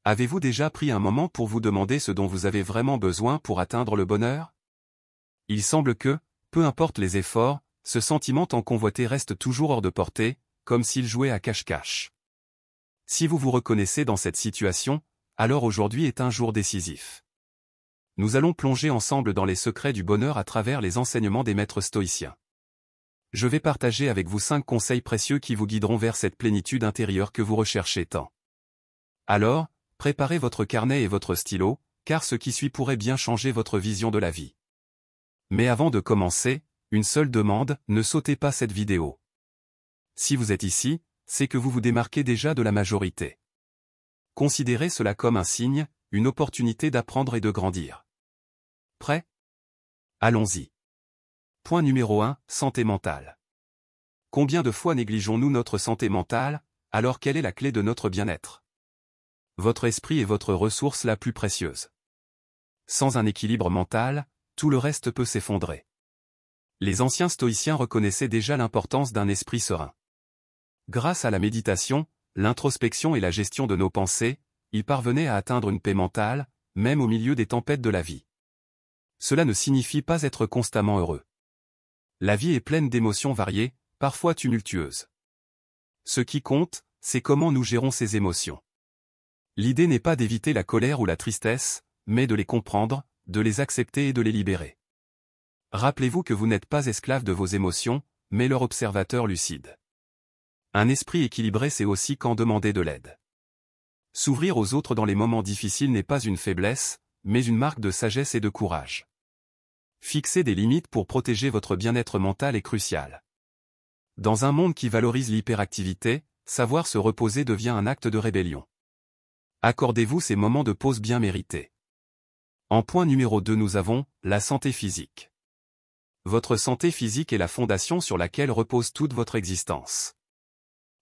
Avez-vous déjà pris un moment pour vous demander ce dont vous avez vraiment besoin pour atteindre le bonheur? Il semble que, peu importe les efforts, ce sentiment tant convoité reste toujours hors de portée, comme s'il jouait à cache-cache. Si vous vous reconnaissez dans cette situation, alors aujourd'hui est un jour décisif. Nous allons plonger ensemble dans les secrets du bonheur à travers les enseignements des maîtres stoïciens. Je vais partager avec vous 5 conseils précieux qui vous guideront vers cette plénitude intérieure que vous recherchez tant. Alors, préparez votre carnet et votre stylo, car ce qui suit pourrait bien changer votre vision de la vie. Mais avant de commencer, une seule demande, ne sautez pas cette vidéo. Si vous êtes ici, c'est que vous vous démarquez déjà de la majorité. Considérez cela comme un signe, une opportunité d'apprendre et de grandir. Prêt? Allons-y. Point numéro 1, santé mentale. Combien de fois négligeons-nous notre santé mentale, alors quelle est la clé de notre bien-être? Votre esprit est votre ressource la plus précieuse. Sans un équilibre mental, tout le reste peut s'effondrer. Les anciens stoïciens reconnaissaient déjà l'importance d'un esprit serein. Grâce à la méditation, l'introspection et la gestion de nos pensées, ils parvenaient à atteindre une paix mentale, même au milieu des tempêtes de la vie. Cela ne signifie pas être constamment heureux. La vie est pleine d'émotions variées, parfois tumultueuses. Ce qui compte, c'est comment nous gérons ces émotions. L'idée n'est pas d'éviter la colère ou la tristesse, mais de les comprendre, de les accepter et de les libérer. Rappelez-vous que vous n'êtes pas esclave de vos émotions, mais leur observateur lucide. Un esprit équilibré sait aussi quand demander de l'aide. S'ouvrir aux autres dans les moments difficiles n'est pas une faiblesse, mais une marque de sagesse et de courage. Fixer des limites pour protéger votre bien-être mental est crucial. Dans un monde qui valorise l'hyperactivité, savoir se reposer devient un acte de rébellion. Accordez-vous ces moments de pause bien mérités. En point numéro 2 nous avons, la santé physique. Votre santé physique est la fondation sur laquelle repose toute votre existence.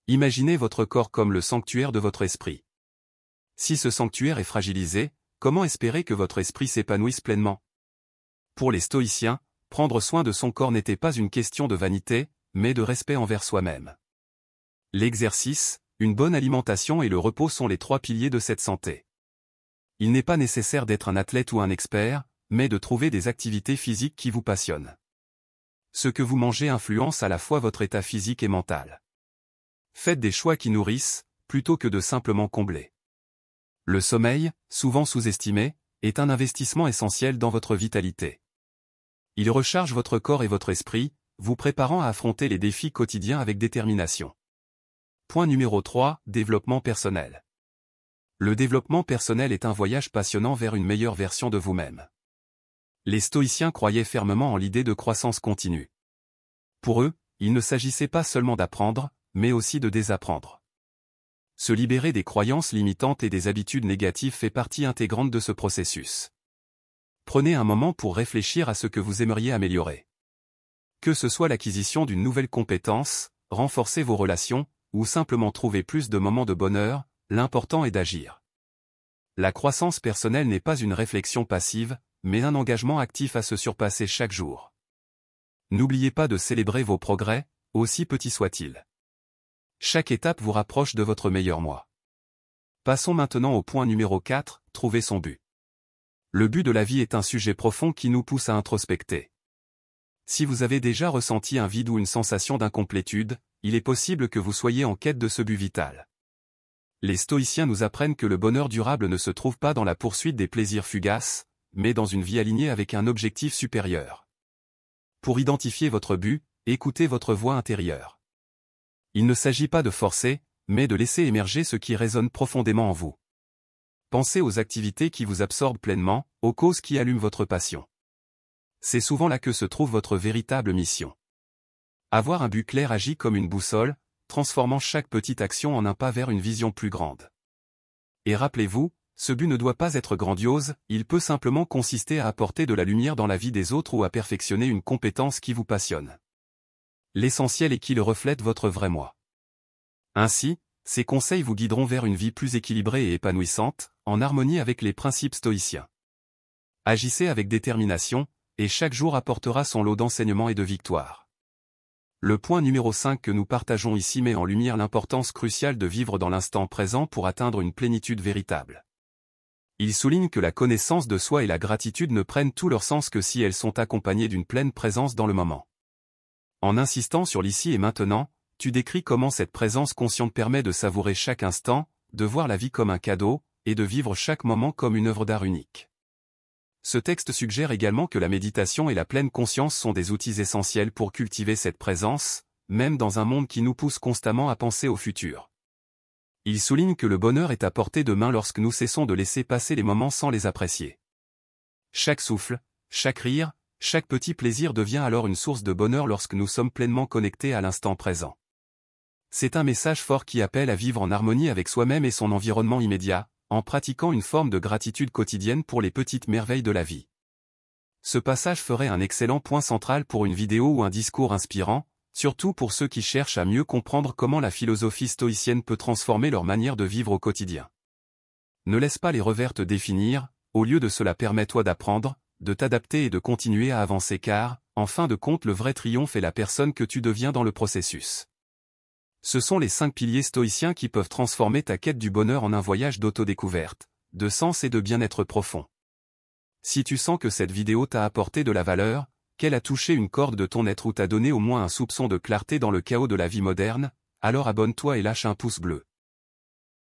Imaginez votre corps comme le sanctuaire de votre esprit. Si ce sanctuaire est fragilisé, comment espérer que votre esprit s'épanouisse pleinement? Pour les stoïciens, prendre soin de son corps n'était pas une question de vanité, mais de respect envers soi-même. L'exercice, une bonne alimentation et le repos sont les 3 piliers de cette santé. Il n'est pas nécessaire d'être un athlète ou un expert, mais de trouver des activités physiques qui vous passionnent. Ce que vous mangez influence à la fois votre état physique et mental. Faites des choix qui nourrissent, plutôt que de simplement combler. Le sommeil, souvent sous-estimé, est un investissement essentiel dans votre vitalité. Il recharge votre corps et votre esprit, vous préparant à affronter les défis quotidiens avec détermination. Point numéro 3, développement personnel. Le développement personnel est un voyage passionnant vers une meilleure version de vous-même. Les stoïciens croyaient fermement en l'idée de croissance continue. Pour eux, il ne s'agissait pas seulement d'apprendre, mais aussi de désapprendre. Se libérer des croyances limitantes et des habitudes négatives fait partie intégrante de ce processus. Prenez un moment pour réfléchir à ce que vous aimeriez améliorer. Que ce soit l'acquisition d'une nouvelle compétence, renforcer vos relations, ou simplement trouver plus de moments de bonheur, l'important est d'agir. La croissance personnelle n'est pas une réflexion passive, mais un engagement actif à se surpasser chaque jour. N'oubliez pas de célébrer vos progrès, aussi petits soient-ils. Chaque étape vous rapproche de votre meilleur moi. Passons maintenant au point numéro 4, trouver son but. Le but de la vie est un sujet profond qui nous pousse à introspecter. Si vous avez déjà ressenti un vide ou une sensation d'incomplétude, il est possible que vous soyez en quête de ce but vital. Les stoïciens nous apprennent que le bonheur durable ne se trouve pas dans la poursuite des plaisirs fugaces, mais dans une vie alignée avec un objectif supérieur. Pour identifier votre but, écoutez votre voix intérieure. Il ne s'agit pas de forcer, mais de laisser émerger ce qui résonne profondément en vous. Pensez aux activités qui vous absorbent pleinement, aux causes qui allument votre passion. C'est souvent là que se trouve votre véritable mission. Avoir un but clair agit comme une boussole, transformant chaque petite action en un pas vers une vision plus grande. Et rappelez-vous, ce but ne doit pas être grandiose, il peut simplement consister à apporter de la lumière dans la vie des autres ou à perfectionner une compétence qui vous passionne. L'essentiel est qu'il reflète votre vrai moi. Ainsi, ces conseils vous guideront vers une vie plus équilibrée et épanouissante, en harmonie avec les principes stoïciens. Agissez avec détermination, et chaque jour apportera son lot d'enseignements et de victoires. Le point numéro 5 que nous partageons ici met en lumière l'importance cruciale de vivre dans l'instant présent pour atteindre une plénitude véritable. Il souligne que la connaissance de soi et la gratitude ne prennent tout leur sens que si elles sont accompagnées d'une pleine présence dans le moment. En insistant sur l'ici et maintenant, tu décris comment cette présence consciente permet de savourer chaque instant, de voir la vie comme un cadeau, et de vivre chaque moment comme une œuvre d'art unique. Ce texte suggère également que la méditation et la pleine conscience sont des outils essentiels pour cultiver cette présence, même dans un monde qui nous pousse constamment à penser au futur. Il souligne que le bonheur est à portée de main lorsque nous cessons de laisser passer les moments sans les apprécier. Chaque souffle, chaque rire, chaque petit plaisir devient alors une source de bonheur lorsque nous sommes pleinement connectés à l'instant présent. C'est un message fort qui appelle à vivre en harmonie avec soi-même et son environnement immédiat, en pratiquant une forme de gratitude quotidienne pour les petites merveilles de la vie. Ce passage ferait un excellent point central pour une vidéo ou un discours inspirant, surtout pour ceux qui cherchent à mieux comprendre comment la philosophie stoïcienne peut transformer leur manière de vivre au quotidien. Ne laisse pas les revers te définir, au lieu de cela permets-toi d'apprendre, de t'adapter et de continuer à avancer car, en fin de compte le vrai triomphe est la personne que tu deviens dans le processus. Ce sont les 5 piliers stoïciens qui peuvent transformer ta quête du bonheur en un voyage d'autodécouverte, de sens et de bien-être profond. Si tu sens que cette vidéo t'a apporté de la valeur, qu'elle a touché une corde de ton être ou t'a donné au moins un soupçon de clarté dans le chaos de la vie moderne, alors abonne-toi et lâche un pouce bleu.